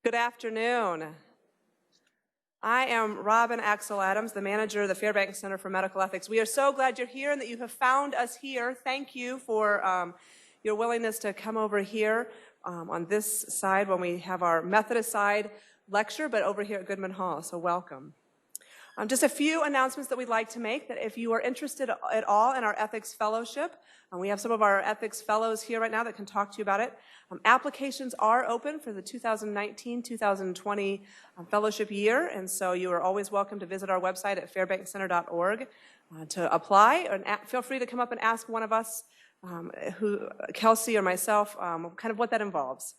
Good afternoon. I am Robin Axel Adams, the manager of the Fairbanks Center for Medical Ethics. We are so glad you're here and that you have found us here. Thank you for your willingness to come over here on this side when we have our Methodist side lecture, but over here at Goodman Hall, so welcome. Just a few announcements that we'd like to make, that if you are interested at all in our ethics fellowship, we have some of our ethics fellows here right now that can talk to you about it. Applications are open for the 2019-2020 fellowship year, and so you are always welcome to visit our website at fairbankscenter.org to apply, and feel free to come up and ask one of us, Kelsey or myself, kind of what that involves.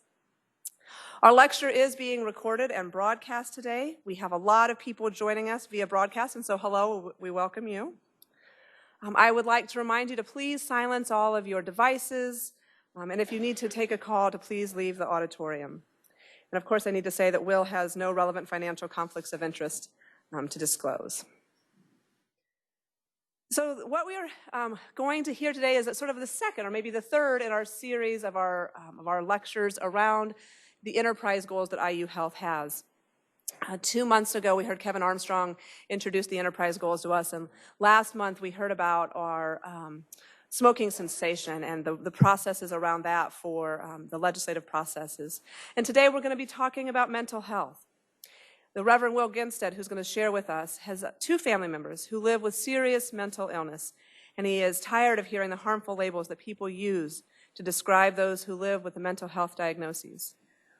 Our lecture is being recorded and broadcast today. We have a lot of people joining us via broadcast, and so hello, we welcome you. I would like to remind you to please silence all of your devices, and if you need to take a call, to please leave the auditorium. And of course, I need to say that Will has no relevant financial conflicts of interest to disclose. So what we are going to hear today is sort of the second, or maybe the third in our series of our lectures around the enterprise goals that IU Health has. 2 months ago, we heard Kevin Armstrong introduce the enterprise goals to us, and last month we heard about our smoking cessation and the processes around that for the legislative processes. And today we're going to be talking about mental health. The Reverend Will Grinstead, who's going to share with us, has 2 family members who live with serious mental illness, and he is tired of hearing the harmful labels that people use to describe those who live with the mental health diagnoses.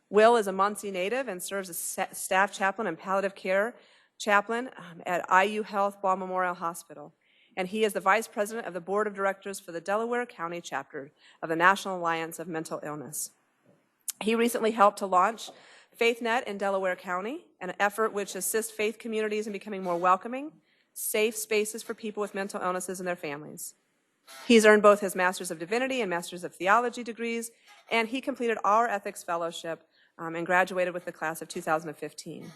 Will is a Muncie native and serves as staff chaplain and palliative care chaplain at IU Health Ball Memorial Hospital. And he is the vice president of the board of directors for the Delaware County chapter of the National Alliance of Mental Illness. He recently helped to launch FaithNet in Delaware County, an effort which assists faith communities in becoming more welcoming, safe spaces for people with mental illnesses and their families. He's earned both his Master's of Divinity and Master's of Theology degrees, and he completed our ethics fellowship and graduated with the class of 2015.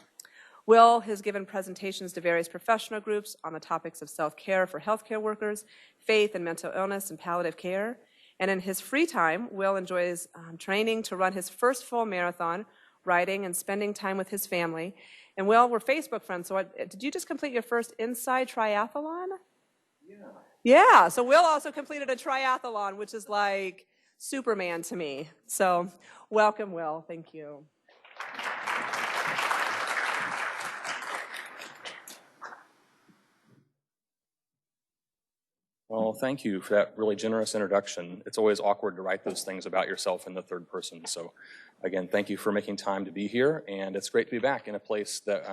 Will has given presentations to various professional groups on the topics of self-care for healthcare workers, faith and mental illness and palliative care. And in his free time, Will enjoys training to run his first full marathon, writing and spending time with his family. And Will, we're Facebook friends, so did you just complete your first inside triathlon? Yeah, so Will also completed a triathlon, which is like Superman to me. So welcome, Will. Thank you. Well, thank you for that really generous introduction. It's always awkward to write those things about yourself in the third person. So again, thank you for making time to be here. And it's great to be back in a place that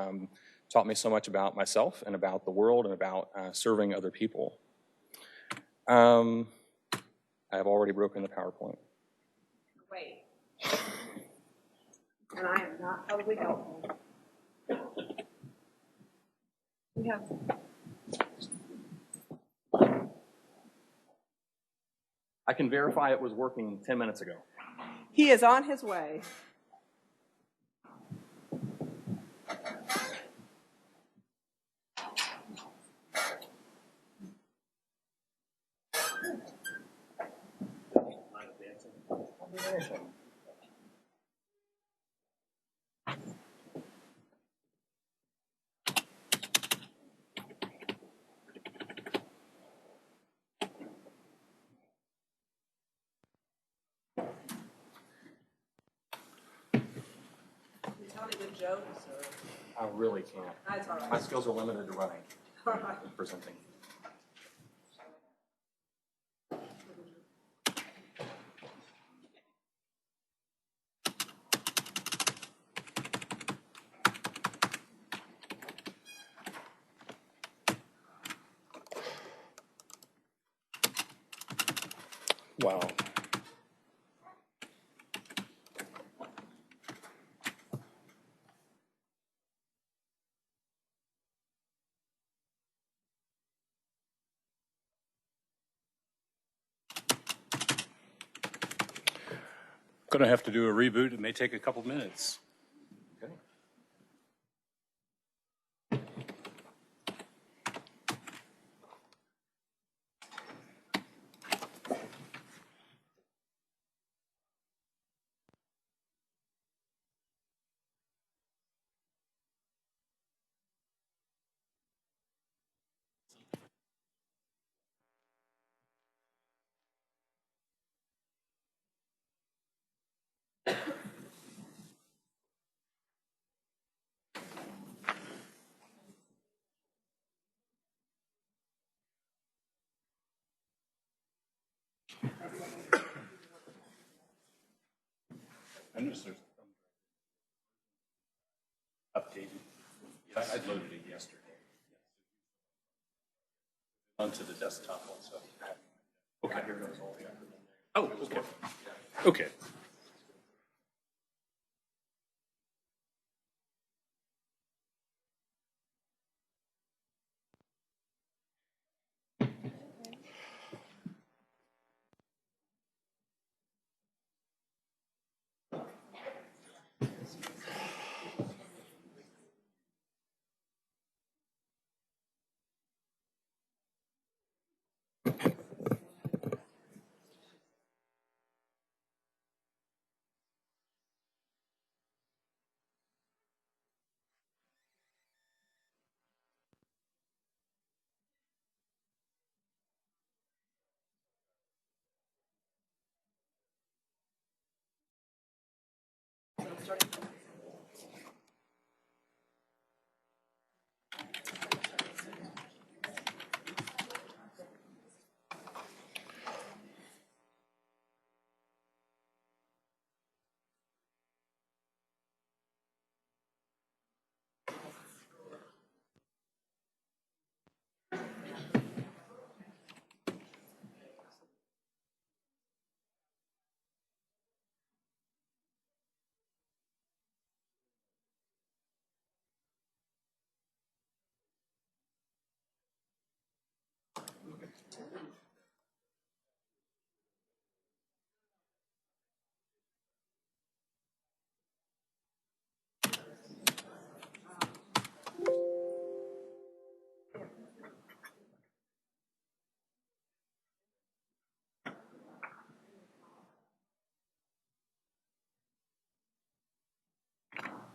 taught me so much about myself and about the world and about serving other people. I have already broken the PowerPoint. Wait. And I am not probably helpful. Yeah. I can verify it was working 10 minutes ago. He is on his way. Good jokes, or? I really can't. That's all right. My skills are limited to running and presenting. Wow. Going to have to do a reboot. It may take a couple minutes. Okay. I noticed there's updated. I loaded it yesterday. Onto the desktop also. Okay. Oh, okay. Okay.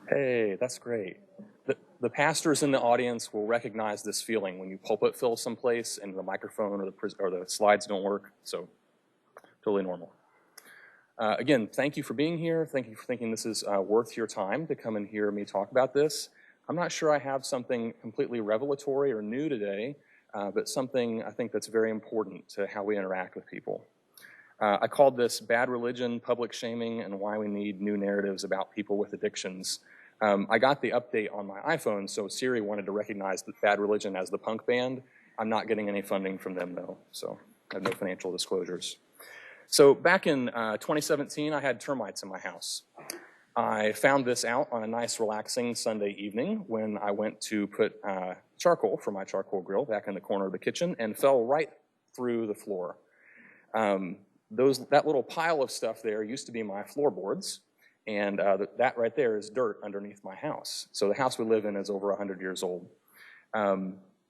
Hey, that's great. The pastors in the audience will recognize this feeling when you pulpit fill someplace and the microphone or the slides don't work, so totally normal. Again, thank you for being here. Thank you for thinking this is worth your time to come and hear me talk about this. I'm not sure I have something completely revelatory or new today, but something I think that's very important to how we interact with people. I called this Bad Religion, Public Shaming, and Why We Need New Narratives About People with Addictions. I got the update on my iPhone, so Siri wanted to recognize the Bad Religion as the punk band. I'm not getting any funding from them, though, so I have no financial disclosures. So back in 2017, I had termites in my house. I found this out on a nice, relaxing Sunday evening when I went to put charcoal for my charcoal grill back in the corner of the kitchen and fell right through the floor. That little pile of stuff there used to be my floorboards, and that right there is dirt underneath my house. So the house we live in is over 100 years old.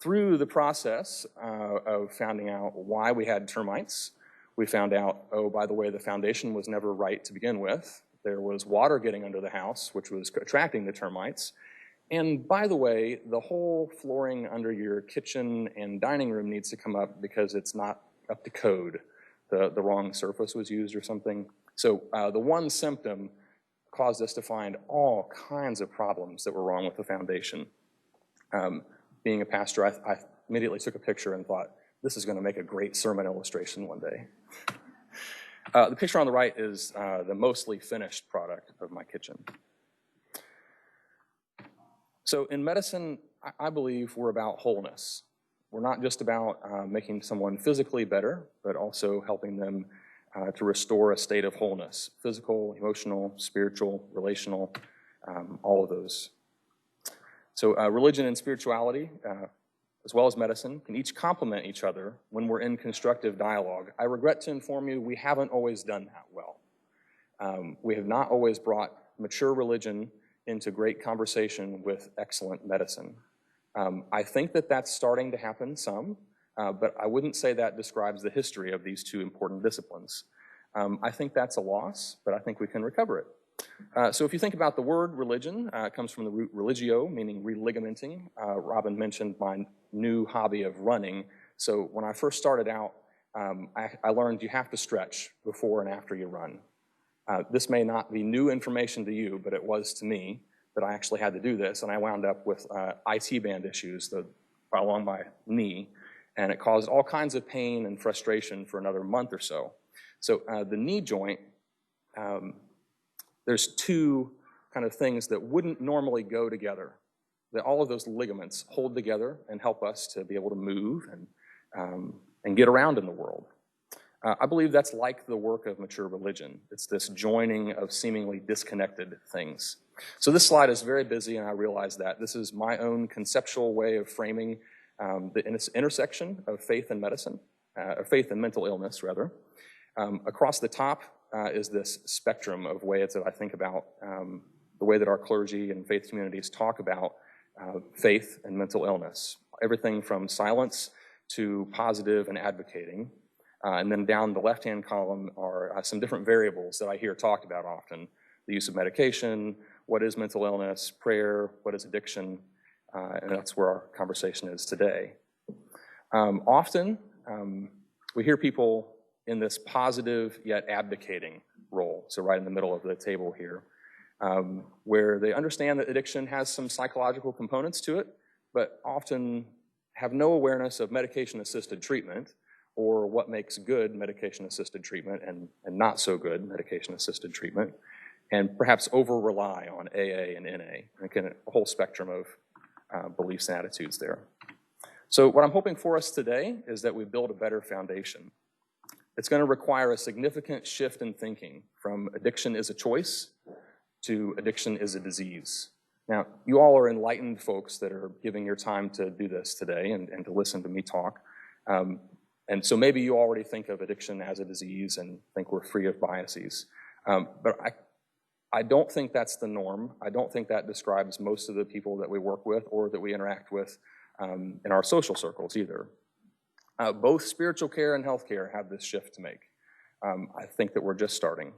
Through the process of finding out why we had termites, we found out, oh, by the way, the foundation was never right to begin with. There was water getting under the house, which was attracting the termites. And by the way, the whole flooring under your kitchen and dining room needs to come up because it's not up to code. The wrong surface was used or something. So the one symptom caused us to find all kinds of problems that were wrong with the foundation. Being a pastor, I immediately took a picture and thought, this is going to make a great sermon illustration one day. The picture on the right is the mostly finished product of my kitchen. So in medicine, I believe we're about wholeness. We're not just about making someone physically better, but also helping them to restore a state of wholeness, physical, emotional, spiritual, relational, all of those. So religion and spirituality, as well as medicine, can each complement each other when we're in constructive dialogue. I regret to inform you, we haven't always done that well. We have not always brought mature religion into great conversation with excellent medicine. I think that that's starting to happen some, but I wouldn't say that describes the history of these two important disciplines. I think that's a loss, but I think we can recover it. So if you think about the word religion, it comes from the root religio, meaning religamenting. Robin mentioned my new hobby of running. So when I first started out, I learned you have to stretch before and after you run. This may not be new information to you, but it was to me that I actually had to do this, and I wound up with IT band issues along my knee, and it caused all kinds of pain and frustration for another month or so. So the knee joint, there's two kind of things that wouldn't normally go together. That all of those ligaments hold together and help us to be able to move and get around in the world. I believe that's like the work of mature religion. It's this joining of seemingly disconnected things. So this slide is very busy, and I realize that. This is my own conceptual way of framing the intersection of faith and medicine, or faith and mental illness, rather. Across the top is this spectrum of ways that I think about the way that our clergy and faith communities talk about faith and mental illness. Everything from silence to positive and advocating. And then down the left-hand column are some different variables that I hear talked about often. The use of medication, what is mental illness, prayer, what is addiction, and that's where our conversation is today. Often, we hear people in this positive yet abdicating role, so right in the middle of the table here, where they understand that addiction has some psychological components to it, but often have no awareness of medication-assisted treatment or what makes good medication-assisted treatment and not so good medication-assisted treatment, and perhaps over-rely on AA and NA, and again, a whole spectrum of beliefs and attitudes there. So what I'm hoping for us today is that we build a better foundation. It's going to require a significant shift in thinking from addiction is a choice to addiction is a disease. Now, you all are enlightened folks that are giving your time to do this today and to listen to me talk. And so maybe you already think of addiction as a disease and think we're free of biases. But I don't think that's the norm. I don't think that describes most of the people that we work with or that we interact with in our social circles either. Both spiritual care and healthcare have this shift to make. I think that we're just starting.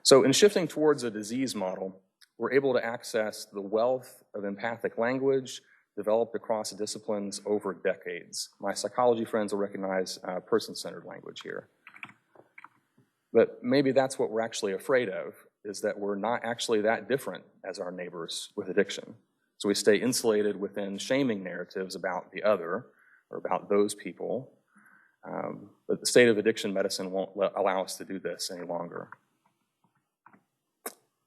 So in shifting towards a disease model, we're able to access the wealth of empathic language developed across disciplines over decades. My psychology friends will recognize person-centered language here. But maybe that's what we're actually afraid of, is that we're not actually that different as our neighbors with addiction. So we stay insulated within shaming narratives about the other or about those people. But the state of addiction medicine won't allow us to do this any longer.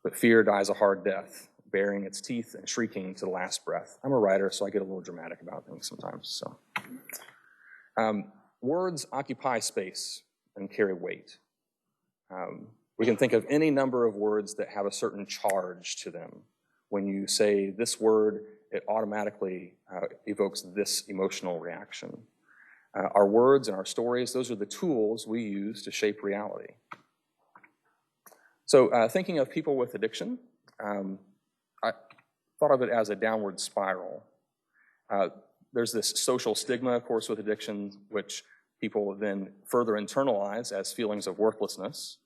But fear dies a hard death, baring its teeth and shrieking to the last breath. I'm a writer, so I get a little dramatic about things sometimes. So, words occupy space and carry weight. We can think of any number of words that have a certain charge to them. When you say this word, it automatically evokes this emotional reaction. Our words and our stories, those are the tools we use to shape reality. So thinking of people with addiction, I thought of it as a downward spiral. There's this social stigma, of course, with addiction, which people then further internalize as feelings of worthlessness.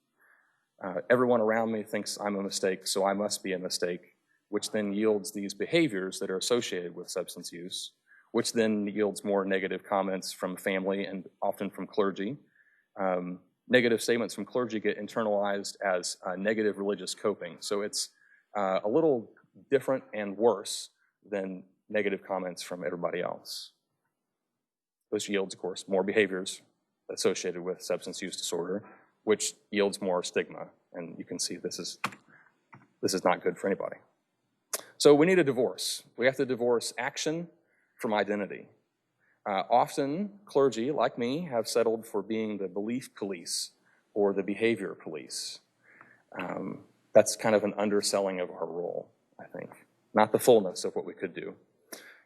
Everyone around me thinks I'm a mistake, so I must be a mistake, which then yields these behaviors that are associated with substance use, which then yields more negative comments from family and often from clergy. Negative statements from clergy get internalized as negative religious coping. So it's a little different and worse than negative comments from everybody else. This yields, of course, more behaviors associated with substance use disorder, which yields more stigma. And you can see this is not good for anybody. So we need a divorce. We have to divorce action from identity. Often, clergy, like me, have settled for being the belief police or the behavior police. That's kind of an underselling of our role, I think, not the fullness of what we could do.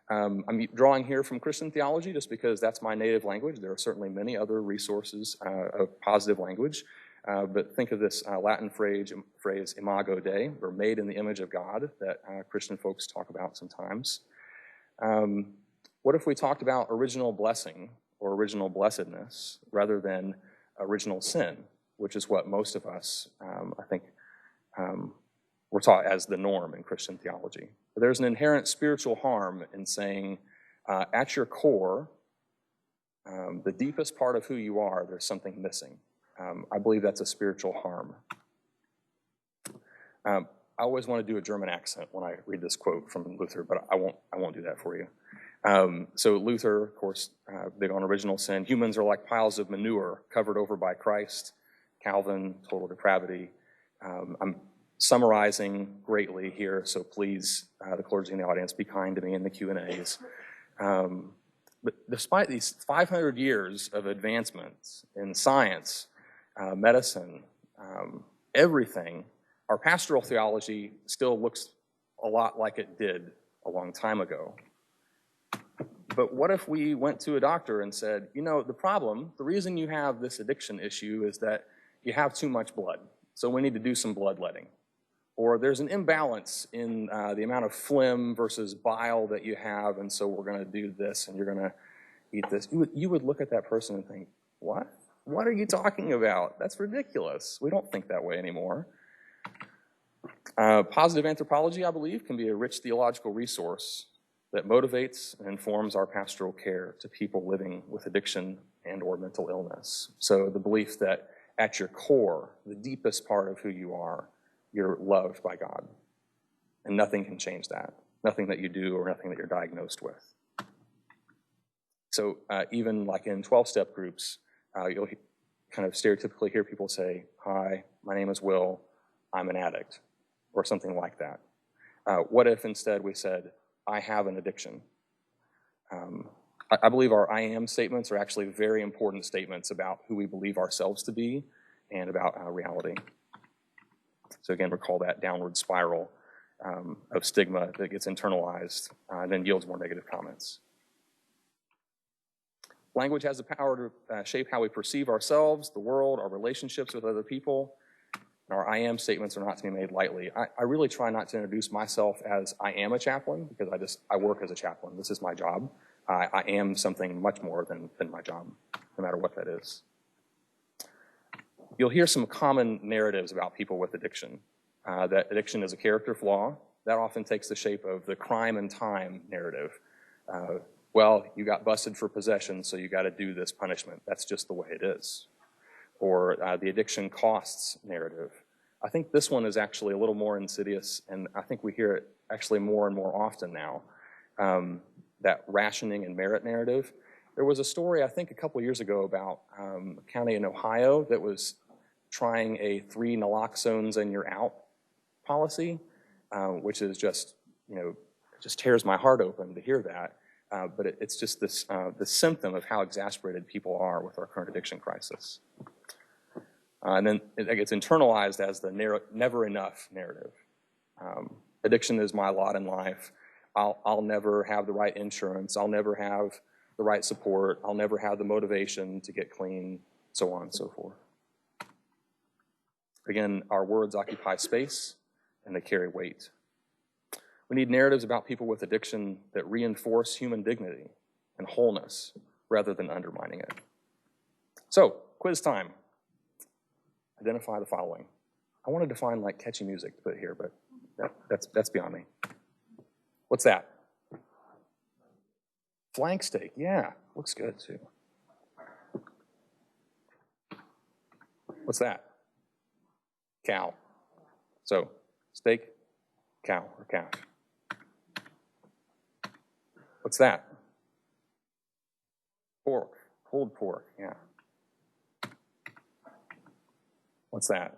I'm drawing here from Christian theology just because that's my native language. There are certainly many other resources of positive language, but think of this Latin phrase, imago Dei, or made in the image of God, that Christian folks talk about sometimes. What if we talked about original blessing or original blessedness rather than original sin, which is what most of us, I think, we're taught as the norm in Christian theology. But there's an inherent spiritual harm in saying, at your core, the deepest part of who you are, there's something missing. I believe that's a spiritual harm. I always want to do a German accent when I read this quote from Luther, but I won't do that for you. So Luther, of course, big on original sin. Humans are like piles of manure covered over by Christ. Calvin, total depravity. I'm summarizing greatly here, so please, the clergy in the audience, be kind to me in the Q&As. But despite these 500 years of advancements in science, medicine, everything, our pastoral theology still looks a lot like it did a long time ago. But what if we went to a doctor and said, you know, the reason you have this addiction issue is that you have too much blood, so we need to do some bloodletting. Or there's an imbalance in the amount of phlegm versus bile that you have, and so we're going to do this, and you're going to eat this. You would look at that person and think, what? What are you talking about? That's ridiculous. We don't think that way anymore. Positive anthropology, I believe, can be a rich theological resource that motivates and informs our pastoral care to people living with addiction and or mental illness. So the belief that at your core, the deepest part of who you are, you're loved by God. And nothing can change that. Nothing that you do or nothing that you're diagnosed with. So even like in 12-step groups, you'll kind of stereotypically hear people say, hi, my name is Will, I'm an addict, or something like that. What if instead we said, I have an addiction? I believe our I am statements are actually very important statements about who we believe ourselves to be and about reality. So again, recall that downward spiral of stigma that gets internalized and then yields more negative comments. Language has the power to shape how we perceive ourselves, the world, our relationships with other people. And our I am statements are not to be made lightly. I really try not to introduce myself as I am a chaplain because I work as a chaplain. This is my job. I am something much more than my job, no matter what that is. You'll hear some common narratives about people with addiction. That addiction is a character flaw. That often takes the shape of the crime and time narrative. Well, you got busted for possession, so you got to do this punishment. That's just the way it is. Or the addiction costs narrative. I think this one is actually a little more insidious, and I think we hear it actually more and more often now, that rationing and merit narrative. There was a story, I think, a couple years ago about a county in Ohio that was trying a 3 naloxones and you're out policy, which is just, it just tears my heart open to hear that. But it's just this symptom of how exasperated people are with our current addiction crisis. And then it gets internalized as the never enough narrative. Addiction is my lot in life. I'll never have the right insurance. I'll never have the right support. I'll never have the motivation to get clean, so on and so forth. Again, our words occupy space and they carry weight. We need narratives about people with addiction that reinforce human dignity and wholeness rather than undermining it. So, quiz time. Identify the following. I wanted to find like catchy music to put here, but that's beyond me. What's that? Flank steak, yeah, looks good too. What's that? Cow. So, steak, cow, or calf. What's that? Pork, pulled pork, yeah. What's that?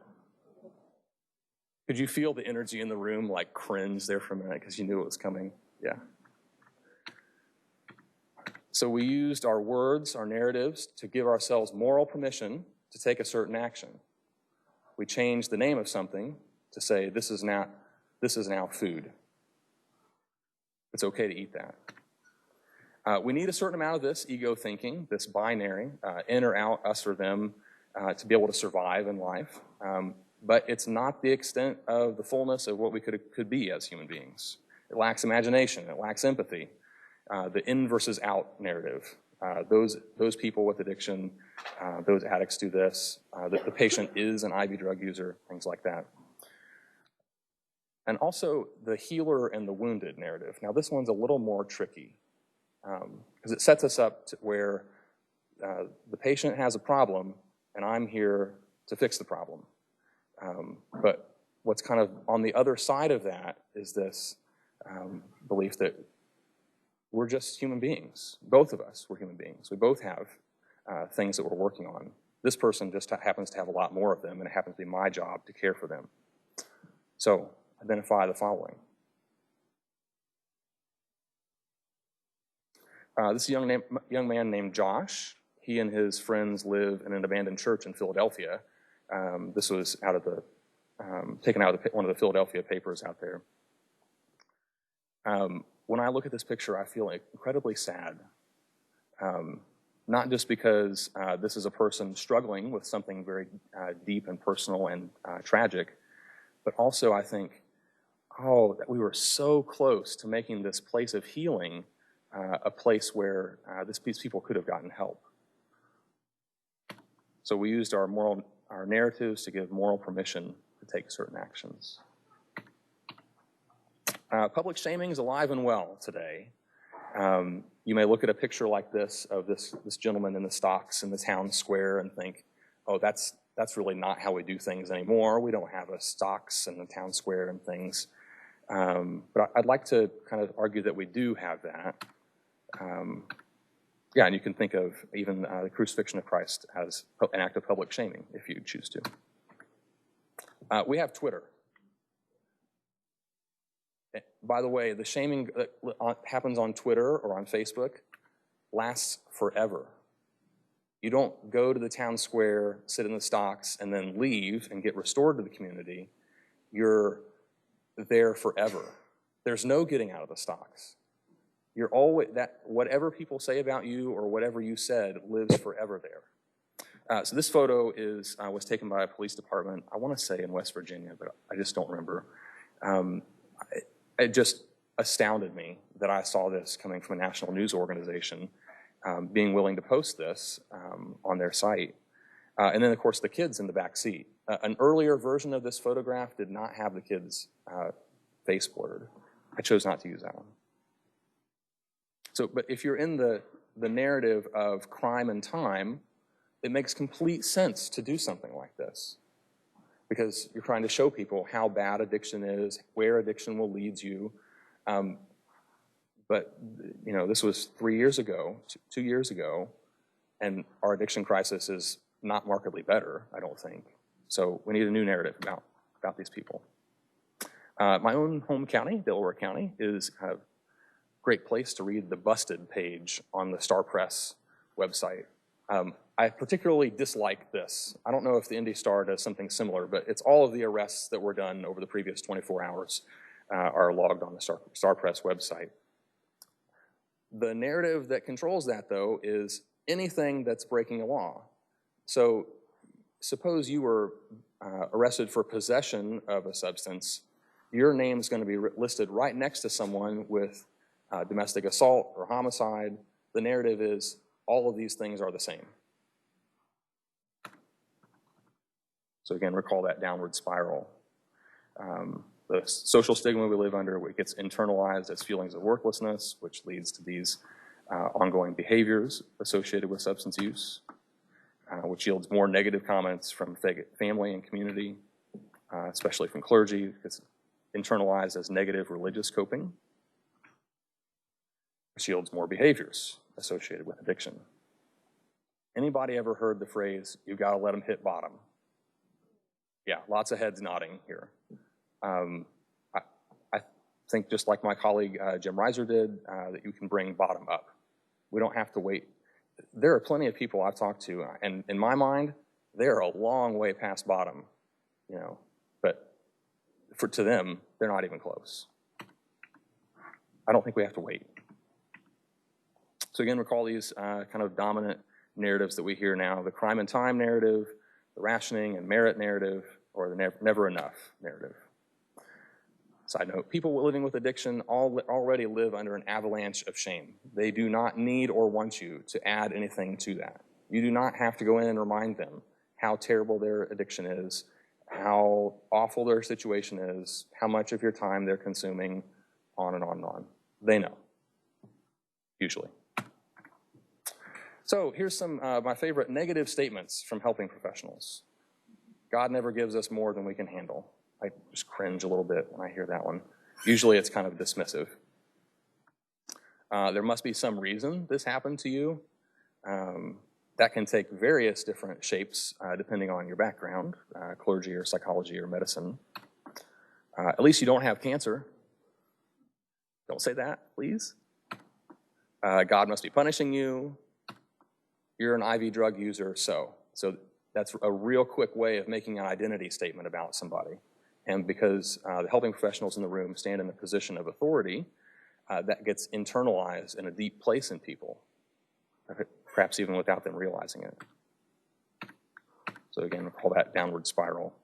Could you feel the energy in the room like cringe there for a minute because you knew it was coming? Yeah. So we used our words, our narratives, to give ourselves moral permission to take a certain action. We changed the name of something to say, this is now food. It's okay to eat that. We need a certain amount of this ego thinking, this binary, in or out, us or them, to be able to survive in life. But it's not the extent of the fullness of what we could be as human beings. It lacks imagination. It lacks empathy. The in versus out narrative. Those people with addiction, those addicts do this. The patient is an IV drug user, things like that. And also the healer and the wounded narrative. Now this one's a little more tricky because it sets us up to where the patient has a problem and I'm here to fix the problem. But what's kind of on the other side of that is this belief that we're just human beings. Both of us, we're human beings. We both have things that we're working on. This person just happens to have a lot more of them, and it happens to be my job to care for them. So identify the following. This is a young man named Josh. He and his friends live in an abandoned church in Philadelphia. This was out of the taken out of one of the Philadelphia papers out there. When I look at this picture, I feel incredibly sad. Not just because this is a person struggling with something very deep and personal and tragic, but also I think, oh, that we were so close to making this place of healing a place where these people could have gotten help. So we used our narratives to give moral permission to take certain actions. Public shaming is alive and well today. You may look at a picture like this of this gentleman in the stocks in the town square and think, oh, that's really not how we do things anymore. We don't have a stocks in the town square and things. But I'd like to kind of argue that we do have that. Yeah, and you can think of even the crucifixion of Christ as an act of public shaming if you choose to. We have Twitter. By the way, the shaming that happens on Twitter or on Facebook lasts forever. You don't go to the town square, sit in the stocks, and then leave and get restored to the community. You're there forever. There's no getting out of the stocks. You're always whatever people say about you or whatever you said lives forever there. So this photo was taken by a police department, I want to say in West Virginia, but I just don't remember. It just astounded me that I saw this coming from a national news organization being willing to post this on their site. And then, of course, the kids in the back seat. An earlier version of this photograph did not have the kids' face blurred. I chose not to use that one. So, but if you're in the narrative of crime and time, it makes complete sense to do something like this because you're trying to show people how bad addiction is, where addiction will lead you. But, you know, this was 3 years ago, 2 years ago, and our addiction crisis is not markedly better, I don't think. So we need a new narrative about these people. My own home county, Delaware County, is kind of great place to read the Busted page on the Star Press website. I particularly dislike this. I don't know if the Indy Star does something similar, but it's all of the arrests that were done over the previous 24 hours are logged on the Star Press website. The narrative that controls that, though, is anything that's breaking a law. So suppose you were arrested for possession of a substance, your name's going to be listed right next to someone with domestic assault or homicide. The narrative is all of these things are the same. So again, recall that downward spiral. The social stigma we live under, it gets internalized as feelings of worthlessness, which leads to these ongoing behaviors associated with substance use, which yields more negative comments from family and community, especially from clergy. It's internalized as negative religious coping, which yields more behaviors associated with addiction. Anybody ever heard the phrase, "You gotta let them hit bottom"? Yeah, lots of heads nodding here. I think just like my colleague Jim Reiser did, that you can bring bottom up. We don't have to wait. There are plenty of people I've talked to, and in my mind, they're a long way past bottom, you know, but to them, they're not even close. I don't think we have to wait. So again, recall these kind of dominant narratives that we hear now: the crime and time narrative, the rationing and merit narrative, or the never enough narrative. Side note, people living with addiction already live under an avalanche of shame. They do not need or want you to add anything to that. You do not have to go in and remind them how terrible their addiction is, how awful their situation is, how much of your time they're consuming, on and on and on. They know, usually. So here's some my favorite negative statements from helping professionals. God never gives us more than we can handle. I just cringe a little bit when I hear that one. Usually it's kind of dismissive. There must be some reason this happened to you. That can take various different shapes depending on your background, clergy or psychology or medicine. At least you don't have cancer. Don't say that, please. God must be punishing you. You're an IV drug user, so that's a real quick way of making an identity statement about somebody. And because the helping professionals in the room stand in a position of authority, that gets internalized in a deep place in people, perhaps even without them realizing it. So again, we call that downward spiral.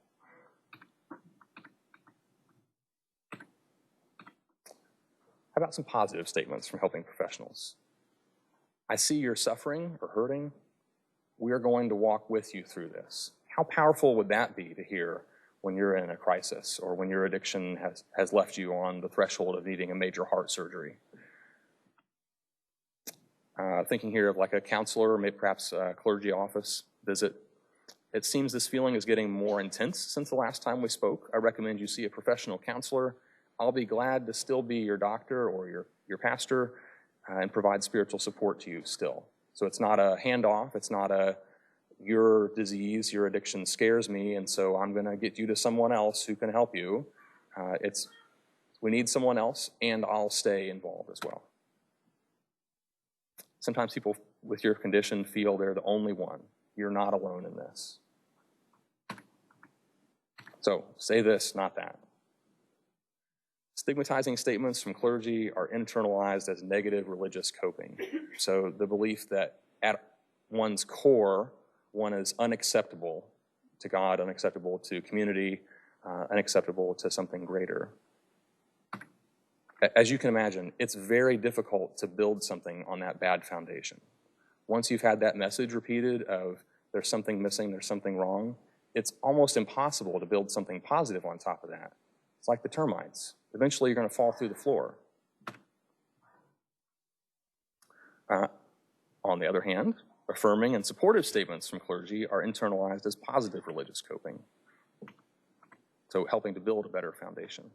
How about some positive statements from helping professionals? I see you're suffering or hurting. We are going to walk with you through this. How powerful would that be to hear when you're in a crisis or when your addiction has left you on the threshold of needing a major heart surgery? Thinking here of like a counselor or maybe perhaps a clergy office visit. It seems this feeling is getting more intense since the last time we spoke. I recommend you see a professional counselor. I'll be glad to still be your doctor or your pastor and provide spiritual support to you still. So it's not a handoff. It's not a your disease, your addiction scares me, and so I'm going to get you to someone else who can help you. We need someone else, and I'll stay involved as well. Sometimes people with your condition feel they're the only one. You're not alone in this. So say this, not that. Stigmatizing statements from clergy are internalized as negative religious coping. So the belief that at one's core, one is unacceptable to God, unacceptable to community, unacceptable to something greater. As you can imagine, it's very difficult to build something on that bad foundation. Once you've had that message repeated of there's something missing, there's something wrong, it's almost impossible to build something positive on top of that. It's like the termites. Eventually, you're going to fall through the floor. On the other hand, affirming and supportive statements from clergy are internalized as positive religious coping, so helping to build a better foundation.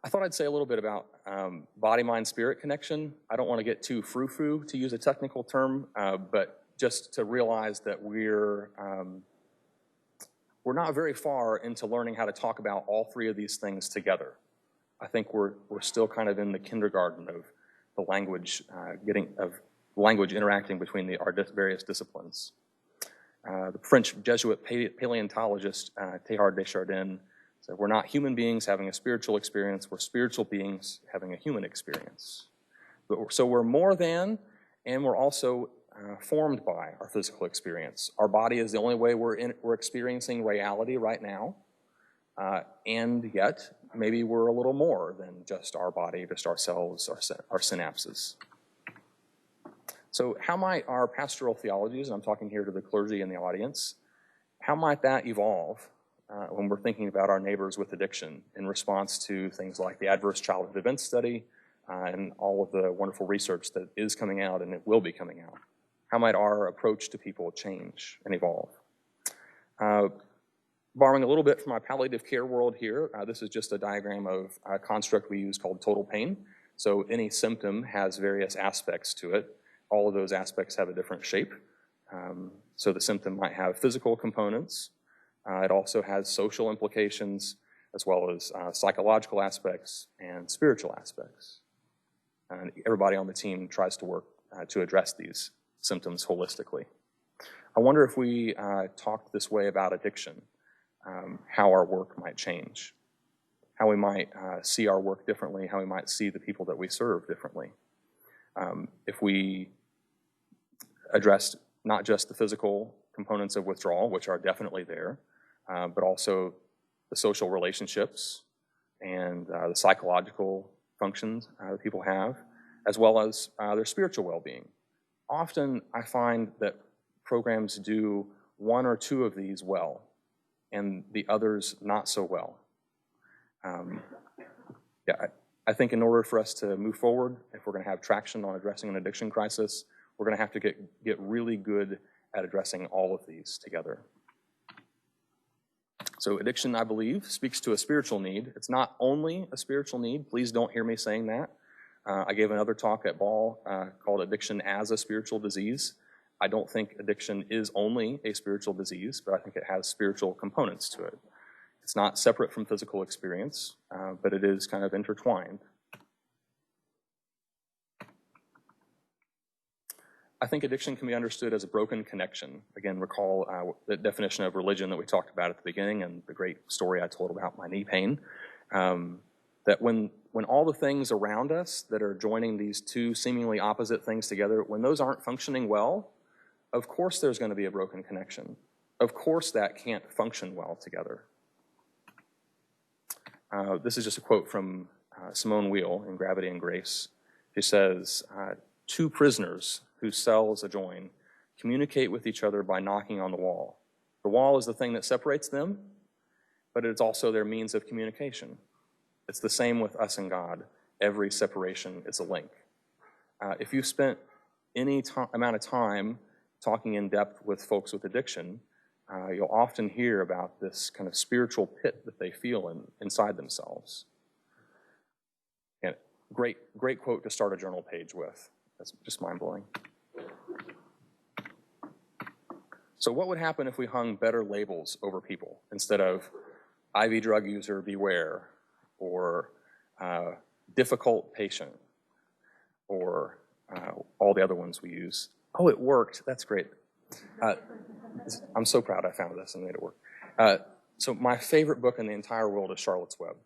I thought I'd say a little bit about body-mind-spirit connection. I don't want to get too frou-frou, to use a technical term, but just to realize that we're not very far into learning how to talk about all three of these things together. I think we're still kind of in the kindergarten of the language, language interacting between our various disciplines. The French Jesuit paleontologist Teilhard de Chardin said, "We're not human beings having a spiritual experience, we're spiritual beings having a human experience." So we're more than, and we're also formed by our physical experience. Our body is the only way we're experiencing reality right now, and yet maybe we're a little more than just our body, just ourselves, our synapses. So how might our pastoral theologies, and I'm talking here to the clergy in the audience, how might that evolve when we're thinking about our neighbors with addiction in response to things like the Adverse Childhood Events Study and all of the wonderful research that is coming out and it will be coming out? How might our approach to people change and evolve? Borrowing a little bit from my palliative care world here, this is just a diagram of a construct we use called total pain. So any symptom has various aspects to it. All of those aspects have a different shape. So the symptom might have physical components. It also has social implications, as well as psychological aspects and spiritual aspects. And everybody on the team tries to work to address these symptoms holistically. I wonder if we talked this way about addiction, how our work might change, how we might see our work differently, how we might see the people that we serve differently. If we addressed not just the physical components of withdrawal, which are definitely there, but also the social relationships and the psychological functions that people have, as well as their spiritual well-being. Often I find that programs do one or two of these well, and the others not so well. I think in order for us to move forward, if we're going to have traction on addressing an addiction crisis, we're going to have to get really good at addressing all of these together. So addiction, I believe, speaks to a spiritual need. It's not only a spiritual need. Please don't hear me saying that. I gave another talk at Ball called Addiction as a Spiritual Disease. I don't think addiction is only a spiritual disease, but I think it has spiritual components to it. It's not separate from physical experience, but it is kind of intertwined. I think addiction can be understood as a broken connection. Again, recall the definition of religion that we talked about at the beginning and the great story I told about my knee pain. That when all the things around us that are joining these two seemingly opposite things together, when those aren't functioning well, of course there's going to be a broken connection. Of course that can't function well together. This is just a quote from Simone Weil in Gravity and Grace. She says, two prisoners whose cells adjoin communicate with each other by knocking on the wall. The wall is the thing that separates them, but it's also their means of communication. It's the same with us and God. Every separation is a link. If you've spent any amount of time talking in depth with folks with addiction, you'll often hear about this kind of spiritual pit that they feel inside themselves. And great quote to start a journal page with. That's just mind-blowing. So what would happen if we hung better labels over people instead of IV drug user beware, or difficult patient, or all the other ones we use? Oh, it worked. That's great. I'm so proud I found this and made it work. So my favorite book in the entire world is Charlotte's Web.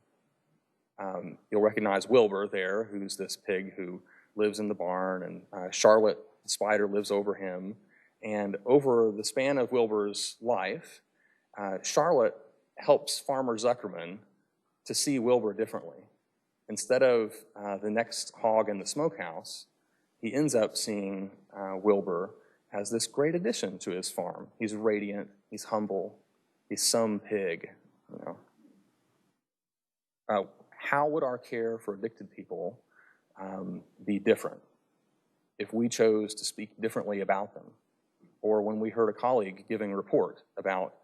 You'll recognize Wilbur there, who's this pig who lives in the barn, and Charlotte, the spider, lives over him. And over the span of Wilbur's life, Charlotte helps Farmer Zuckerman to see Wilbur differently. Instead of the next hog in the smokehouse, he ends up seeing Wilbur as this great addition to his farm. He's radiant, he's humble, he's some pig, you know. How would our care for addicted people be different if we chose to speak differently about them? Or when we heard a colleague giving a report about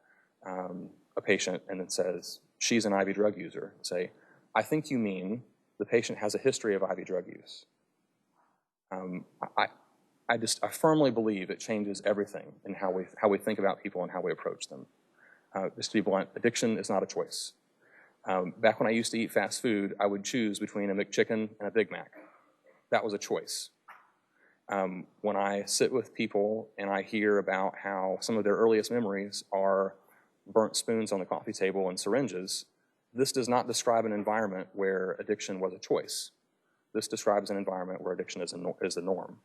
a patient and it says, she's an IV drug user, say, I think you mean the patient has a history of IV drug use. I firmly believe it changes everything in how we think about people and how we approach them. Just to be blunt, addiction is not a choice. Back when I used to eat fast food, I would choose between a McChicken and a Big Mac. That was a choice. When I sit with people and I hear about how some of their earliest memories are burnt spoons on the coffee table and syringes, this does not describe an environment where addiction was a choice. This describes an environment where addiction is the norm.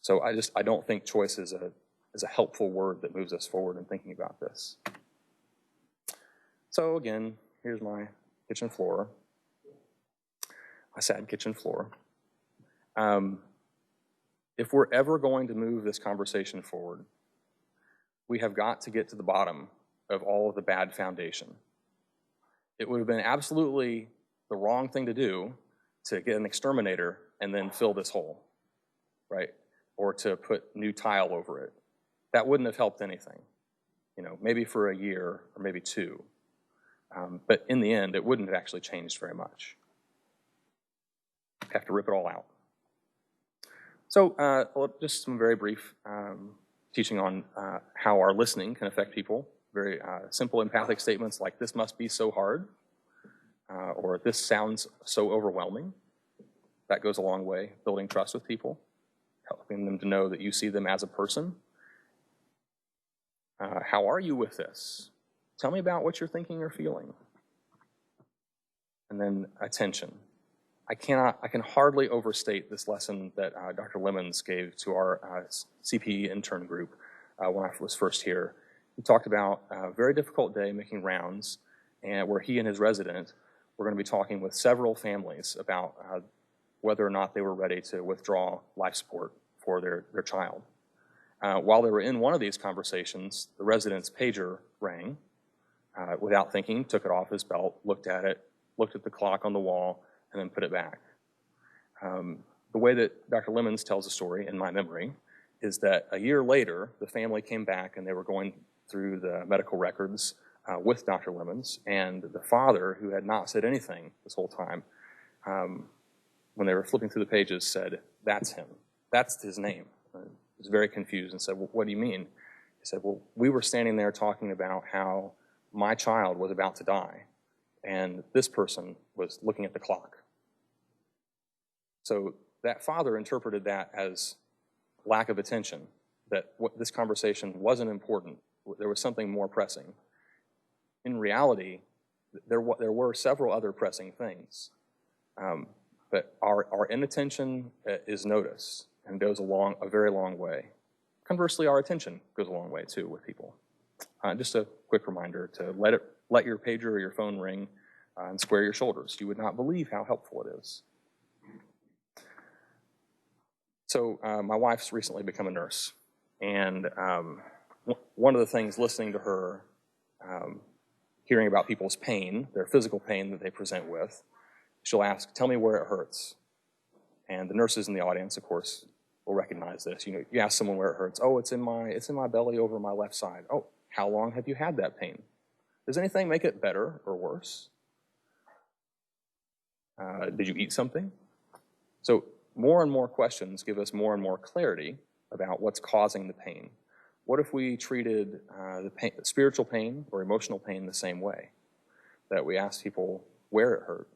So I don't think choice is a helpful word that moves us forward in thinking about this. So again, here's my kitchen floor, my sad kitchen floor. If we're ever going to move this conversation forward, we have got to get to the bottom of all of the bad foundation. It would have been absolutely the wrong thing to do to get an exterminator and then fill this hole, right? Or to put new tile over it. That wouldn't have helped anything, you know, maybe for a year or maybe two. But in the end, it wouldn't have actually changed very much. Have to rip it all out. So just some very brief teaching on how our listening can affect people. Very simple empathic statements like, this must be so hard, or this sounds so overwhelming. That goes a long way, building trust with people, helping them to know that you see them as a person. How are you with this? Tell me about what you're thinking or feeling. And then attention. I can hardly overstate this lesson that Dr. Lemons gave to our CPE intern group when I was first here. He talked about a very difficult day making rounds, and where he and his resident were going to be talking with several families about whether or not they were ready to withdraw life support for their child. While they were in one of these conversations, the resident's pager rang. Without thinking, took it off his belt, looked at it, looked at the clock on the wall, and then put it back. The way that Dr. Lemons tells the story, in my memory, is that a year later, the family came back and they were going through the medical records with Dr. Lemons, and the father, who had not said anything this whole time, when they were flipping through the pages, said, "That's him. That's his name." I was very confused and said, "Well, what do you mean?" He said, "Well, we were standing there talking about how my child was about to die, and this person was looking at the clock." So that father interpreted that as lack of attention, that this conversation wasn't important. There was something more pressing. In reality, there were several other pressing things, but our inattention is noticed and goes a very long way. Conversely, our attention goes a long way too with people. Just a quick reminder to let your pager or your phone ring and square your shoulders. You would not believe how helpful it is. So my wife's recently become a nurse, and one of the things listening to her, hearing about people's pain, their physical pain that they present with, she'll ask, "Tell me where it hurts." And the nurses in the audience, of course, will recognize this. You ask someone where it hurts. "Oh, it's in my belly over my left side." "Oh, how long have you had that pain? Does anything make it better or worse? Did you eat something?" So more and more questions give us more and more clarity about what's causing the pain. What if we treated the spiritual pain or emotional pain the same way? That we asked people where it hurt,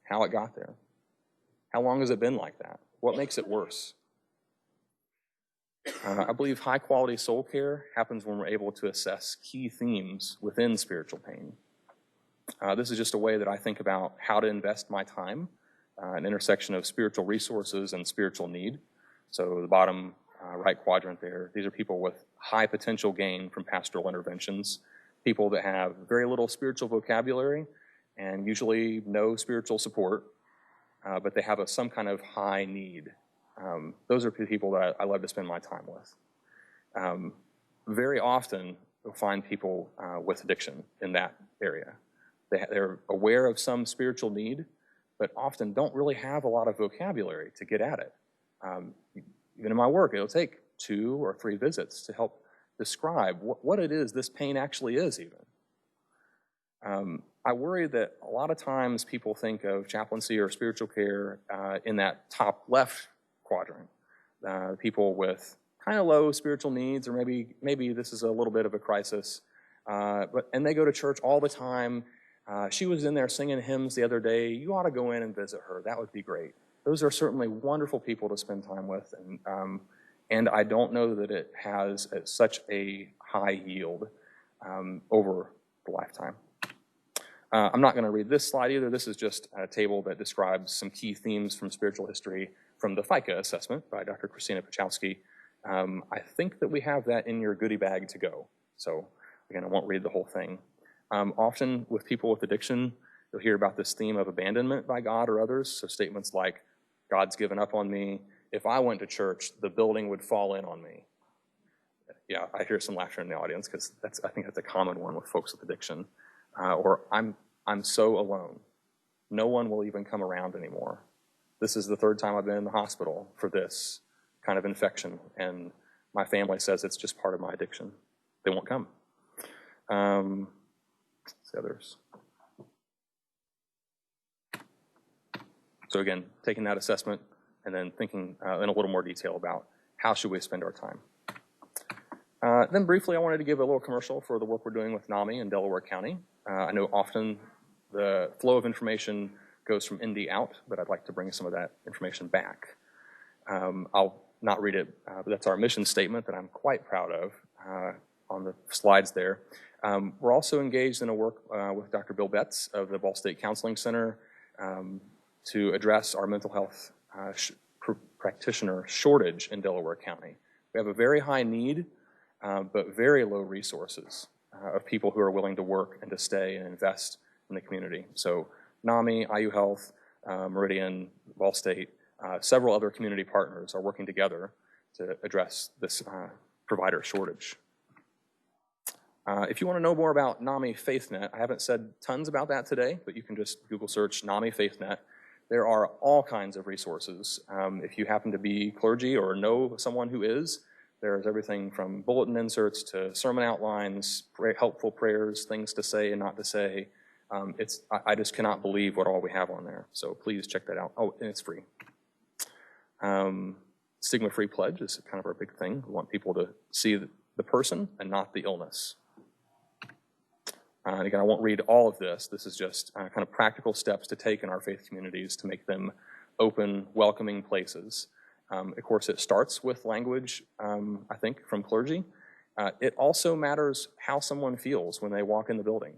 how it got there, how long has it been like that, what makes it worse? I believe high-quality soul care happens when we're able to assess key themes within spiritual pain. This is just a way that I think about how to invest my time, an intersection of spiritual resources and spiritual need. So the bottom right quadrant there, these are people with high potential gain from pastoral interventions, people that have very little spiritual vocabulary and usually no spiritual support, but they have some kind of high need. Those are people that I love to spend my time with. Very often, you'll find people with addiction in that area. They're aware of some spiritual need, but often don't really have a lot of vocabulary to get at it. Even in my work, it'll take 2 or 3 visits to help describe what it is this pain actually is even. I worry that a lot of times people think of chaplaincy or spiritual care in that top left quadrant. People with kind of low spiritual needs, or maybe this is a little bit of a crisis, and they go to church all the time. She was in there singing hymns the other day. You ought to go in and visit her. That would be great. Those are certainly wonderful people to spend time with, and I don't know that it has such a high yield over the lifetime. I'm not going to read this slide either. This is just a table that describes some key themes from spiritual history from the FICA assessment by Dr. Christina Pachowski. I think that we have that in your goodie bag to go. So again, I won't read the whole thing. Often with people with addiction, you'll hear about this theme of abandonment by God or others. So statements like, "God's given up on me. If I went to church, the building would fall in on me." Yeah, I hear some laughter in the audience because I think that's a common one with folks with addiction. Or I'm so alone. No one will even come around anymore. This is the 3rd time I've been in the hospital for this kind of infection, and my family says it's just part of my addiction. They won't come. The others. So again, taking that assessment and then thinking in a little more detail about how should we spend our time. Then briefly, I wanted to give a little commercial for the work we're doing with NAMI in Delaware County. I know often the flow of information goes from ND out, but I'd like to bring some of that information back. I'll not read it, but that's our mission statement that I'm quite proud of on the slides there. We're also engaged in a work with Dr. Bill Betts of the Ball State Counseling Center to address our mental health practitioner shortage in Delaware County. We have a very high need, but very low resources of people who are willing to work and to stay and invest in the community. So NAMI, IU Health, Meridian, Ball State, several other community partners are working together to address this provider shortage. If you want to know more about NAMI FaithNet, I haven't said tons about that today, but you can just Google search NAMI FaithNet. there are all kinds of resources. If you happen to be clergy or know someone who is, there's everything from bulletin inserts to sermon outlines, helpful prayers, things to say and not to say. I just cannot believe what all we have on there. So please check that out. Oh, and it's free. Stigma-free pledge is kind of our big thing. We want people to see the person and not the illness. And again, I won't read all of this. This is just kind of practical steps to take in our faith communities to make them open, welcoming places. Of course, it starts with language, I think, from clergy. It also matters how someone feels when they walk in the building.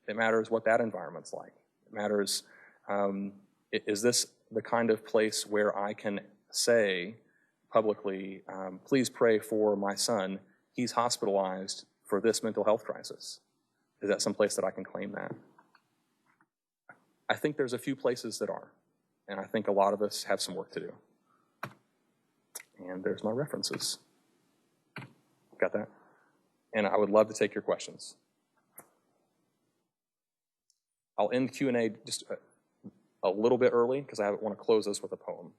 It matters what that environment's like. It matters, is this the kind of place where I can say publicly, please pray for my son. He's hospitalized for this mental health crisis. Is that some place that I can claim that? I think there's a few places that are, and I think a lot of us have some work to do. And there's my references. Got that? And I would love to take your questions. I'll end Q&A just a little bit early because I want to close this with a poem,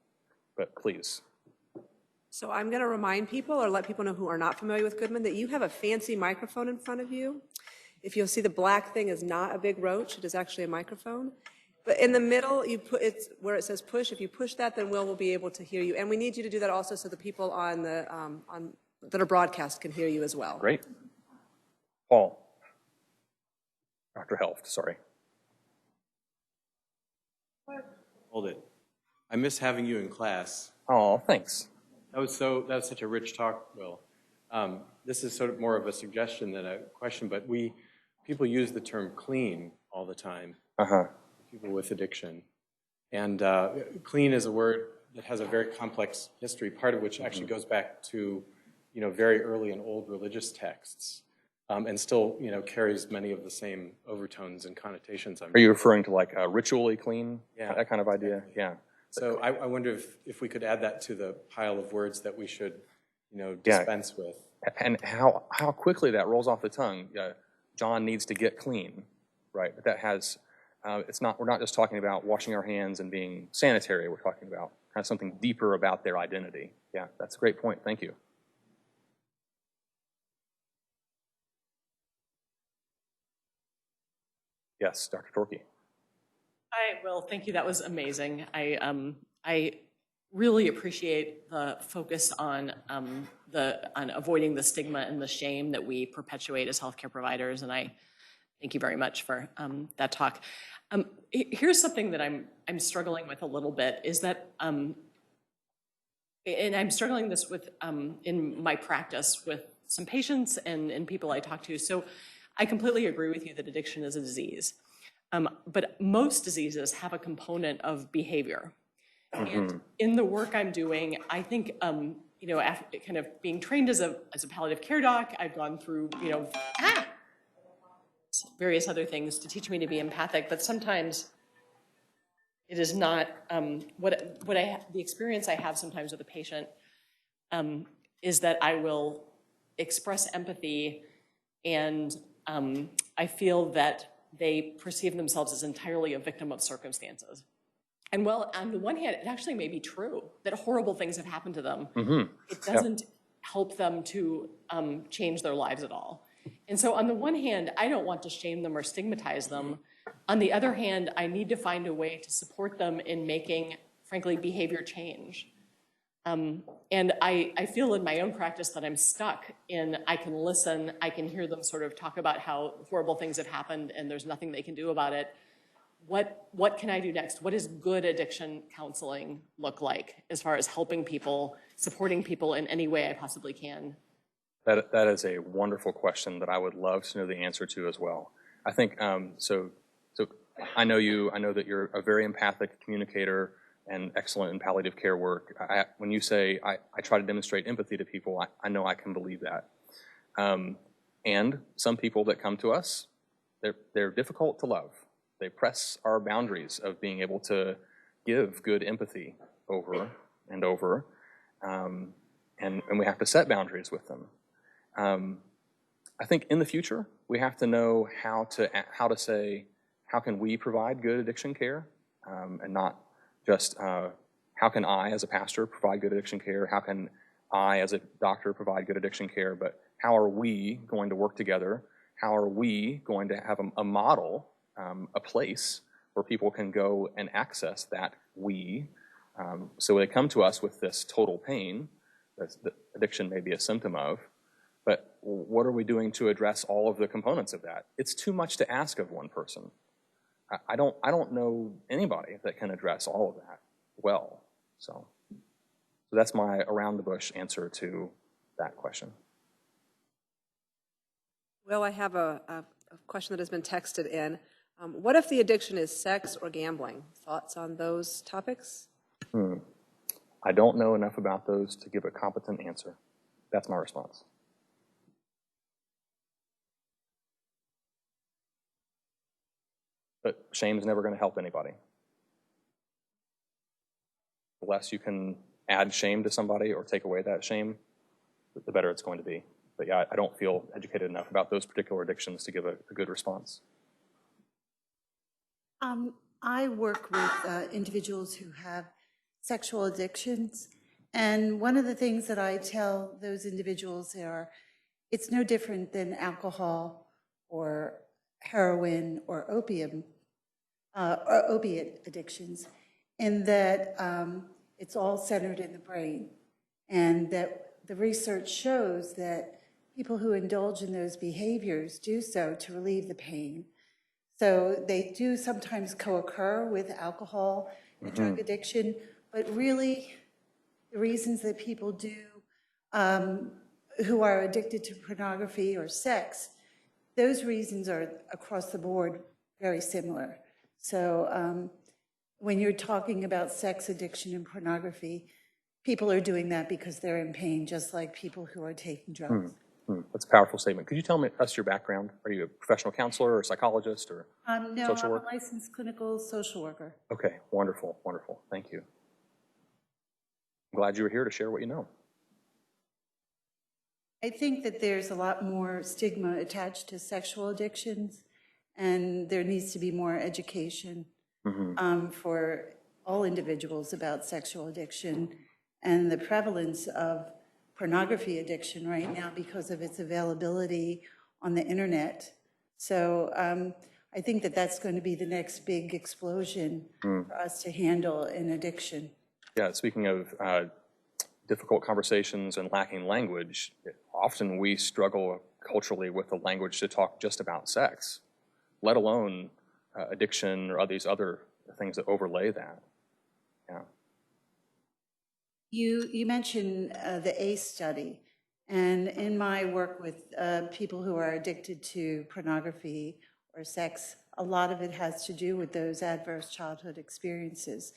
but please. So I'm going to remind people or let people know who are not familiar with Goodman that you have a fancy microphone in front of you. If you'll see, the black thing is not a big roach. It is actually a microphone. But in the middle, you put it's where it says push. If you push that, then Will be able to hear you. And we need you to do that also so the people on the that are broadcast can hear you as well. Great. Paul. Dr. Helft, sorry. Hold it. I miss having you in class. Oh, thanks. That was such a rich talk, Will. This is sort of more of a suggestion than a question, but people use the term clean all the time. People with addiction. And clean is a word that has a very complex history, part of which actually goes back to, very early and old religious texts, and still, carries many of the same overtones and connotations. Are you referring to like ritually clean? Yeah. That kind of idea? Exactly. Yeah. So I wonder if we could add that to the pile of words that we should, dispense with. And how quickly that rolls off the tongue. John needs to get clean, right? But that has, we're not just talking about washing our hands and being sanitary. We're talking about kind of something deeper about their identity. Yeah, that's a great point. Thank you. Yes, Dr. Torkey. Hi, Will. Thank you. That was amazing. I really appreciate the focus on avoiding the stigma and the shame that we perpetuate as healthcare providers, and I thank you very much for that talk. Here's something that I'm struggling with a little bit is that, and I'm struggling this with in my practice with some patients and people I talk to. So I completely agree with you that addiction is a disease. But most diseases have a component of behavior. And in the work I'm doing, I think, after kind of being trained as a palliative care doc, I've gone through, various other things to teach me to be empathic. But sometimes it is not the experience I have sometimes with a patient is that I will express empathy, and I feel that they perceive themselves as entirely a victim of circumstances. And well, on the one hand, it actually may be true that horrible things have happened to them. It doesn't help them to change their lives at all. And so on the one hand, I don't want to shame them or stigmatize them. On the other hand, I need to find a way to support them in making, frankly, behavior change. And I feel in my own practice that I'm stuck in, I can listen, I can hear them sort of talk about how horrible things have happened and there's nothing they can do about it. What can I do next? What does good addiction counseling look like as far as helping people, supporting people in any way I possibly can? That is a wonderful question that I would love to know the answer to as well. I think, so I know you, I know that you're a very empathic communicator and excellent in palliative care work. When you say, I try to demonstrate empathy to people, I know I can believe that. And some people that come to us, they're difficult to love. They press our boundaries of being able to give good empathy over and over, and we have to set boundaries with them. I think in the future, we have to know how to say, how can we provide good addiction care, and not just how can I, as a pastor, provide good addiction care? How can I, as a doctor, provide good addiction care? But how are we going to work together? How are we going to have a model, a place where people can go and access that we? So they come to us with this total pain that addiction may be a symptom of, but what are we doing to address all of the components of that? It's too much to ask of one person. I don't know anybody that can address all of that well. So that's my around-the-bush answer to that question. Well, I have a question that has been texted in. What if the addiction is sex or gambling? Thoughts on those topics? I don't know enough about those to give a competent answer. That's my response. But shame's never going to help anybody. The less you can add shame to somebody or take away that shame, the better it's going to be. But yeah, I don't feel educated enough about those particular addictions to give a good response. I work with individuals who have sexual addictions, and one of the things that I tell those individuals are, it's no different than alcohol or heroin or opiate addictions, in that it's all centered in the brain, and that the research shows that people who indulge in those behaviors do so to relieve the pain. So they do sometimes co-occur with alcohol and drug addiction, but really the reasons that people do who are addicted to pornography or sex, those reasons are across the board very similar. So when you're talking about sex addiction and pornography, people are doing that because they're in pain, just like people who are taking drugs. That's a powerful statement. Could you tell us your background? Are you a professional counselor or a psychologist or No, social I'm work? a licensed clinical social worker. Okay, wonderful, wonderful. Thank you. I'm glad you were here to share what you know. I think that there's a lot more stigma attached to sexual addictions, and there needs to be more education for all individuals about sexual addiction and the prevalence of pornography addiction right now because of its availability on the internet. So I think that that's going to be the next big explosion for us to handle in addiction. Yeah, speaking of difficult conversations and lacking language, often we struggle culturally with the language to talk just about sex, let alone addiction or these other things that overlay that. Yeah. You mentioned the ACE study, and in my work with people who are addicted to pornography or sex, a lot of it has to do with those adverse childhood experiences.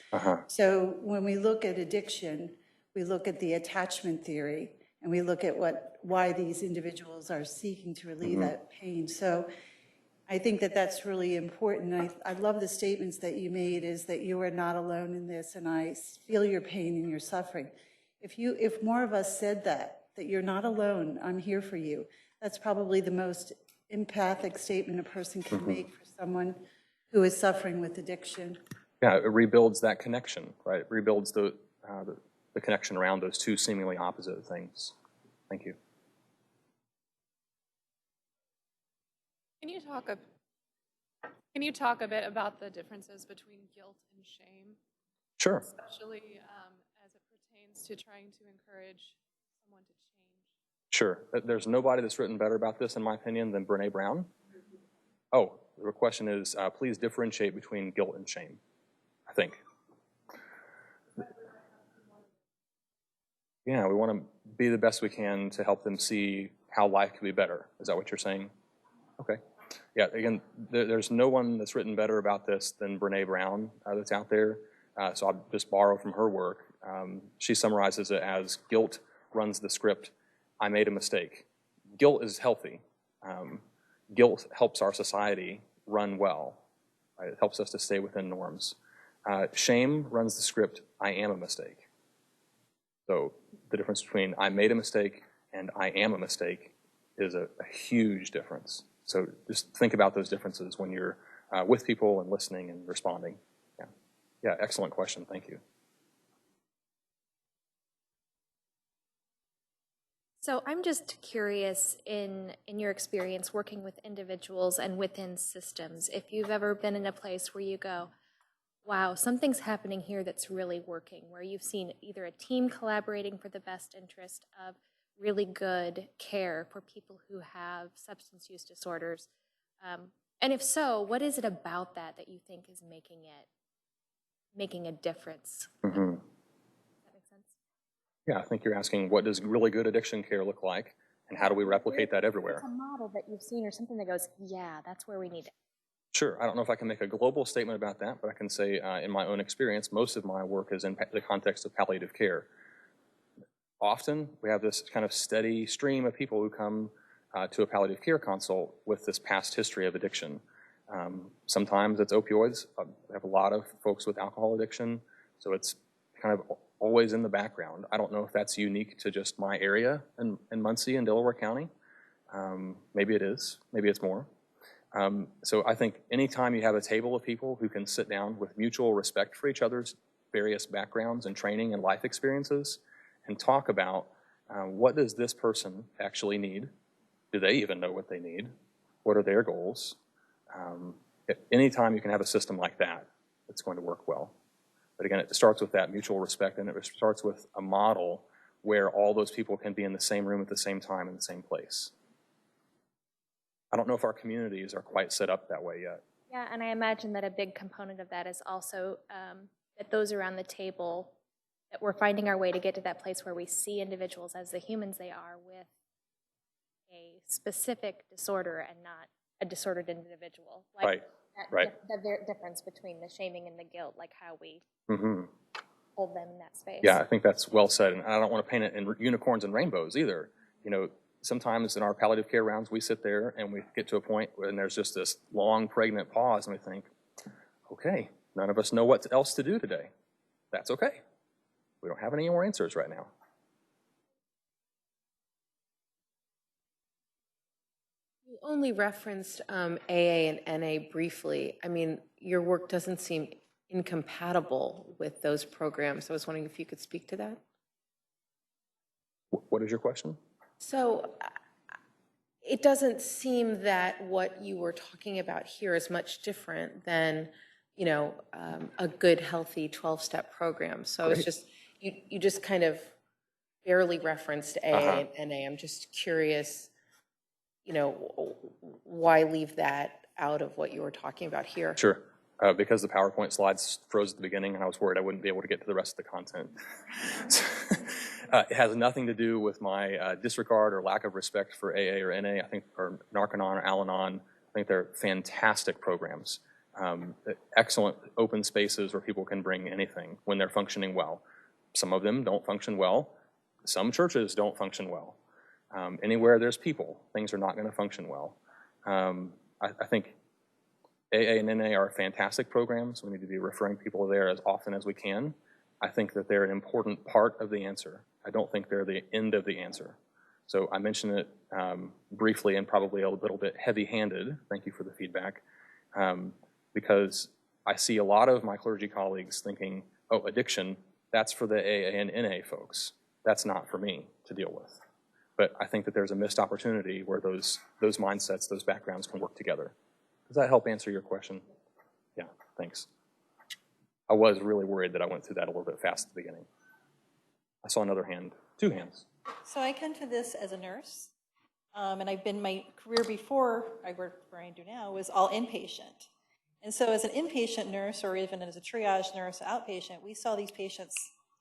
So when we look at addiction, we look at the attachment theory, and we look at why these individuals are seeking to relieve that pain. So I think that that's really important. I love the statements that you made, is that you are not alone in this, and I feel your pain and your suffering. If more of us said that you're not alone, I'm here for you, that's probably the most empathic statement a person can make for someone who is suffering with addiction. Yeah, it rebuilds that connection, right? It rebuilds the connection around those two seemingly opposite things. Thank you. Can you talk a bit about the differences between guilt and shame? Sure. Especially as it pertains to trying to encourage someone to change. Sure. There's nobody that's written better about this, in my opinion, than Brene Brown. Oh, the question is, please differentiate between guilt and shame, I think. Yeah, we want to be the best we can to help them see how life can be better. Is that what you're saying? Okay. Yeah, again, there's no one that's written better about this than Brene Brown that's out there. So I'll just borrow from her work. She summarizes it as guilt runs the script, I made a mistake. Guilt is healthy. Guilt helps our society run well. Right? It helps us to stay within norms. Shame runs the script, I am a mistake. So the difference between I made a mistake and I am a mistake is a huge difference. So just think about those differences when you're with people and listening and responding. Yeah. Yeah, excellent question. Thank you. So I'm just curious, in your experience working with individuals and within systems, if you've ever been in a place where you go, wow, something's happening here that's really working, where you've seen either a team collaborating for the best interest of really good care for people who have substance use disorders. And if so, what is it about that that you think is making a difference? Mm-hmm. Yeah, I think you're asking, what does really good addiction care look like, and how do we replicate that everywhere? It's a model that you've seen or something that goes, yeah, that's where we need it. Sure. I don't know if I can make a global statement about that, but I can say in my own experience, most of my work is in the context of palliative care. Often, we have this kind of steady stream of people who come to a palliative care consult with this past history of addiction. Sometimes it's opioids. We have a lot of folks with alcohol addiction, so it's kind of always in the background. I don't know if that's unique to just my area in Muncie and Delaware County. Maybe it is. Maybe it's more. So I think anytime you have a table of people who can sit down with mutual respect for each other's various backgrounds and training and life experiences and talk about what does this person actually need? Do they even know what they need? What are their goals? Anytime you can have a system like that, it's going to work well. But again, it starts with that mutual respect, and it starts with a model where all those people can be in the same room at the same time in the same place. I don't know if our communities are quite set up that way yet. Yeah, and I imagine that a big component of that is also that those around the table, that we're finding our way to get to that place where we see individuals as the humans they are with a specific disorder and not a disordered individual. Like Right, that, right. That difference between the shaming and the guilt, like how we hold them in that space. Yeah, I think that's well said, and I don't want to paint it in unicorns and rainbows either. You know, sometimes in our palliative care rounds, we sit there and we get to a point when there's just this long, pregnant pause, and we think, okay, none of us know what else to do today. That's okay. We don't have any more answers right now. You only referenced AA and NA briefly. I mean, your work doesn't seem incompatible with those programs. I was wondering if you could speak to that. What is your question? So it doesn't seem that what you were talking about here is much different than, you know, a good, healthy 12-step program. So it's just, you just kind of barely referenced AA and NA. I'm just curious, you know, why leave that out of what you were talking about here? Sure. Because the PowerPoint slides froze at the beginning, and I was worried I wouldn't be able to get to the rest of the content. It has nothing to do with my disregard or lack of respect for AA or NA. I think, or Narconon or Al-Anon. I think they're fantastic programs. Excellent open spaces where people can bring anything when they're functioning well. Some of them don't function well. Some churches don't function well. Anywhere there's people, things are not going to function well. I think AA and NA are fantastic programs. We need to be referring people there as often as we can. I think that they're an important part of the answer. I don't think they're the end of the answer. So I mentioned it briefly and probably a little bit heavy-handed. Thank you for the feedback. Because I see a lot of my clergy colleagues thinking, oh, addiction, that's for the AA and NA folks. That's not for me to deal with. But I think that there's a missed opportunity where those mindsets, those backgrounds can work together. Does that help answer your question? Yeah, thanks. I was really worried that I went through that a little bit fast at the beginning. I saw another hand, two hands. So I come to this as a nurse, and I've been, my career before I worked where I do now was all inpatient. And so as an inpatient nurse, or even as a triage nurse, outpatient, we saw these patients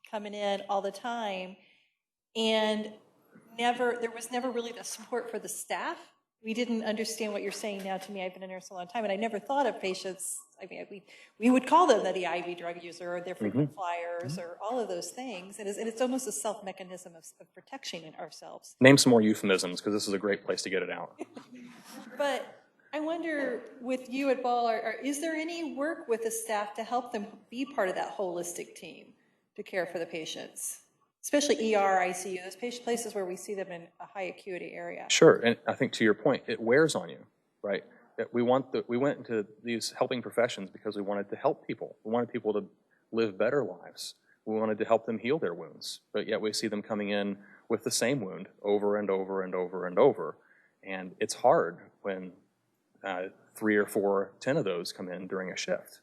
coming in all the time, and there was never really the support for the staff. We didn't understand what you're saying now to me. I've been a nurse a long time, and I never thought of patients. I mean, we would call them the IV drug user, or their frequent flyers, or all of those things. And it's almost a self-mechanism of protection in ourselves. Name some more euphemisms, because this is a great place to get it out. But I wonder, with you at Ball, is there any work with the staff to help them be part of that holistic team to care for the patients? Especially ER, ICU, those places where we see them in a high acuity area. Sure, and I think to your point, it wears on you, right? We went into these helping professions because we wanted to help people. We wanted people to live better lives. We wanted to help them heal their wounds, but yet we see them coming in with the same wound over and over and over and over. And it's hard when 3 or 4, 10 of those come in during a shift.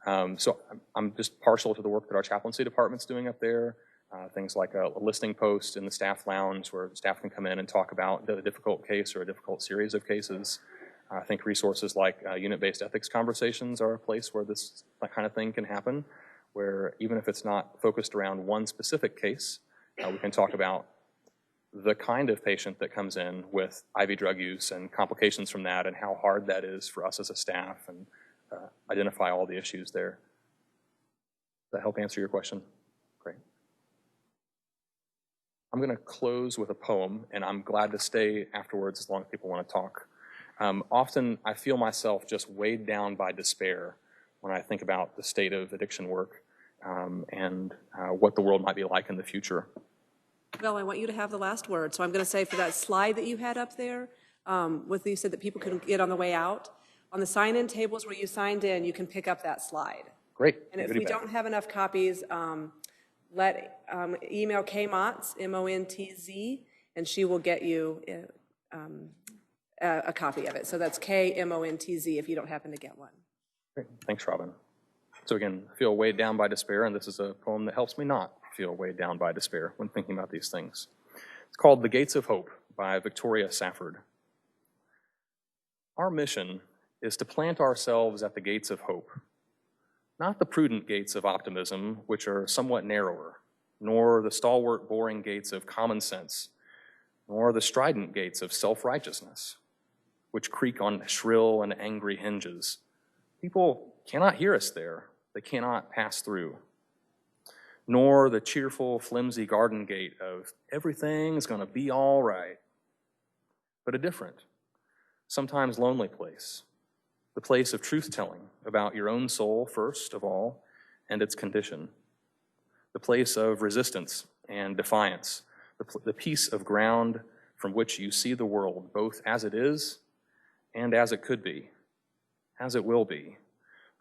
So I'm just partial to the work that our chaplaincy department's doing up there. Things like a listening post in the staff lounge where staff can come in and talk about a difficult case or a difficult series of cases. I think resources like unit-based ethics conversations are a place where that kind of thing can happen, where even if it's not focused around one specific case, we can talk about the kind of patient that comes in with IV drug use and complications from that and how hard that is for us as a staff, and identify all the issues there. Does that help answer your question? Great. I'm going to close with a poem, and I'm glad to stay afterwards as long as people want to talk. Often I feel myself just weighed down by despair when I think about the state of addiction work and what the world might be like in the future. Well, I want you to have the last word. So I'm going to say for that slide that you had up there, you said that people can get on the way out. On the sign-in tables where you signed in, you can pick up that slide. Great. And if we don't have enough copies, email K-Montz, M-O-N-T-Z, and she will get you a copy of it. So that's K-M-O-N-T-Z if you don't happen to get one. Great. Thanks, Robin. So again, I feel weighed down by despair, and this is a poem that helps me not feel weighed down by despair when thinking about these things. It's called The Gates of Hope by Victoria Safford. Our mission is to plant ourselves at the gates of hope, not the prudent gates of optimism, which are somewhat narrower, nor the stalwart, boring gates of common sense, nor the strident gates of self-righteousness, which creak on shrill and angry hinges. People cannot hear us there. They cannot pass through. Nor the cheerful, flimsy garden gate of everything's going to be all right, but a different, sometimes lonely place, the place of truth-telling about your own soul first of all and its condition, the place of resistance and defiance, the piece of ground from which you see the world both as it is and as it could be, as it will be,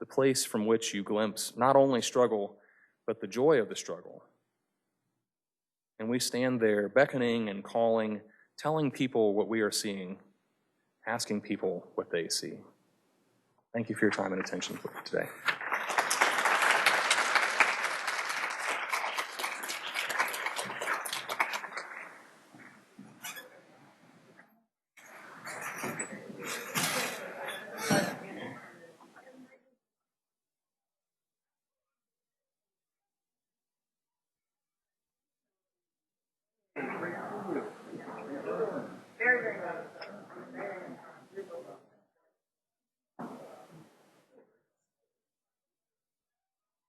the place from which you glimpse not only struggle, but the joy of the struggle. And we stand there beckoning and calling, telling people what we are seeing, asking people what they see. Thank you for your time and attention today.